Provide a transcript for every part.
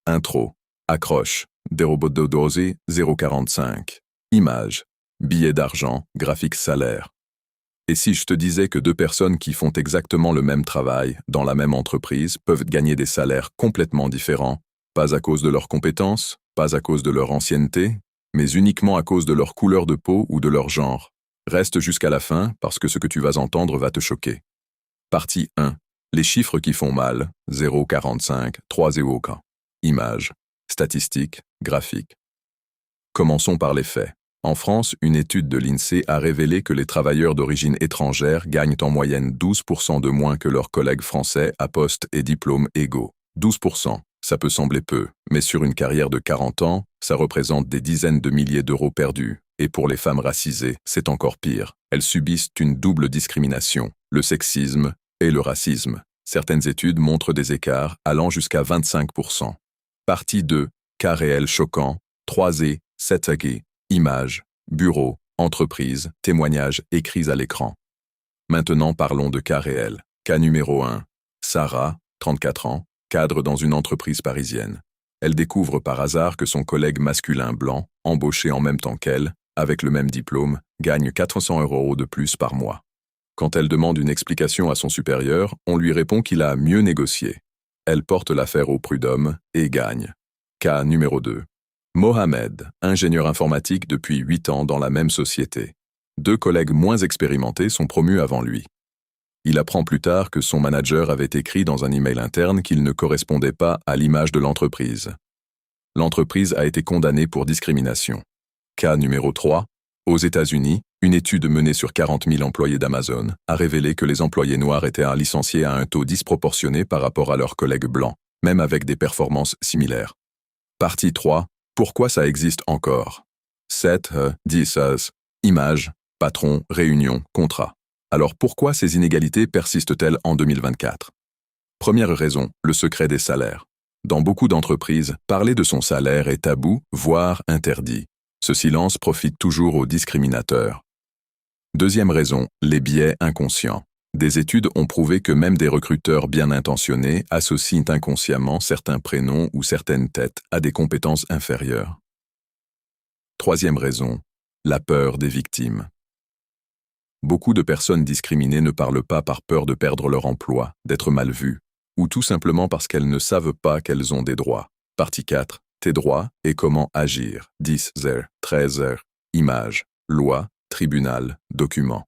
Intro. Accroche. Derobododosi 045. Image. Billet d'argent, graphique salaire. Et si je te disais que deux personnes qui font exactement le même travail, dans la même entreprise, peuvent gagner des salaires complètement différents, pas à cause de leurs compétences, pas à cause de leur ancienneté, mais uniquement à cause de leur couleur de peau ou de leur genre. Reste jusqu'à la fin parce que ce que tu vas entendre va te choquer. Partie 1. Les chiffres qui font mal, 0,45, 3,0. Images, statistiques, graphiques. Commençons par les faits. En France, une étude de l'INSEE a révélé que les travailleurs d'origine étrangère gagnent en moyenne 12% de moins que leurs collègues français à poste et diplômes égaux. 12%, ça peut sembler peu, mais sur une carrière de 40 ans, ça représente des dizaines de milliers d'euros perdus. Et pour les femmes racisées, c'est encore pire. Elles subissent une double discrimination, le sexisme et le racisme. Certaines études montrent des écarts allant jusqu'à 25%. Partie 2. Cas réels choquants. 3e, 7e. Images, bureaux, entreprises, témoignages écrits à l'écran. Maintenant parlons de cas réels. Cas numéro 1. Sarah, 34 ans, cadre dans une entreprise parisienne. Elle découvre par hasard que son collègue masculin blanc, embauché en même temps qu'elle, avec le même diplôme, gagne 400 € de plus par mois. Quand elle demande une explication à son supérieur, on lui répond qu'il a mieux négocié. Elle porte l'affaire au prud'homme et gagne. Cas numéro 2. Mohamed, ingénieur informatique depuis 8 ans dans la même société. Deux collègues moins expérimentés sont promus avant lui. Il apprend plus tard que son manager avait écrit dans un email interne qu'il ne correspondait pas à l'image de l'entreprise. L'entreprise a été condamnée pour discrimination. Cas numéro 3. Aux États-Unis, une étude menée sur 40 000 employés d'Amazon a révélé que les employés noirs étaient licenciés à un taux disproportionné par rapport à leurs collègues blancs, même avec des performances similaires. Partie 3. Pourquoi ça existe encore? 7, 10, images, patron, réunion, contrat. Alors pourquoi ces inégalités persistent-elles en 2024? Première raison, le secret des salaires. Dans beaucoup d'entreprises, parler de son salaire est tabou, voire interdit. Ce silence profite toujours aux discriminateurs. Deuxième raison, les biais inconscients. Des études ont prouvé que même des recruteurs bien intentionnés associent inconsciemment certains prénoms ou certaines têtes à des compétences inférieures. Troisième raison, la peur des victimes. Beaucoup de personnes discriminées ne parlent pas par peur de perdre leur emploi, d'être mal vues, ou tout simplement parce qu'elles ne savent pas qu'elles ont des droits. Partie 4. Tes droits et comment agir. 10h, 13h. Images, loi, tribunal, document.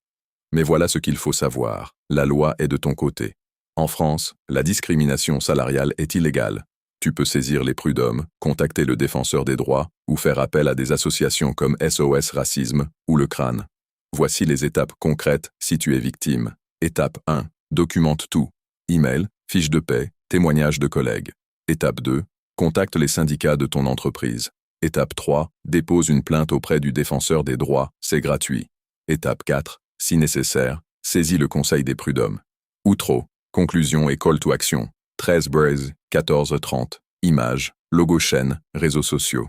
Mais voilà ce qu'il faut savoir. La loi est de ton côté. En France, la discrimination salariale est illégale. Tu peux saisir les prud'hommes, contacter le défenseur des droits ou faire appel à des associations comme SOS Racisme ou le Crâne. Voici les étapes concrètes si tu es victime. Étape 1. Documente tout. Email, fiche de paie, témoignage de collègues. Étape 2. Contacte les syndicats de ton entreprise. Étape 3. Dépose une plainte auprès du défenseur des droits, c'est gratuit. Étape 4. Si nécessaire, saisis le conseil des prud'hommes. Outro, conclusion et call to action. 13 Braise, 14h30. Images, logo chaîne, réseaux sociaux.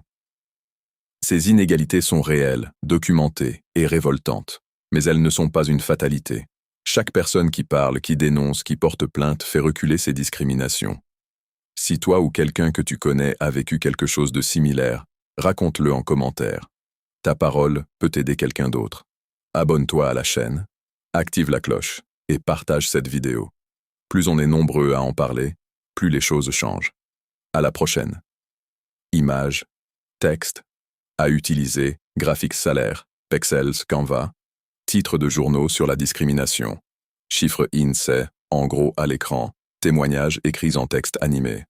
Ces inégalités sont réelles, documentées et révoltantes. Mais elles ne sont pas une fatalité. Chaque personne qui parle, qui dénonce, qui porte plainte fait reculer ces discriminations. Si toi ou quelqu'un que tu connais a vécu quelque chose de similaire, raconte-le en commentaire. Ta parole peut aider quelqu'un d'autre. Abonne-toi à la chaîne, active la cloche et partage cette vidéo. Plus on est nombreux à en parler, plus les choses changent. À la prochaine. Images, texte, à utiliser, graphiques salaires, Pexels, Canva, titres de journaux sur la discrimination, chiffres INSEE, en gros à l'écran, témoignages écrits en texte animé.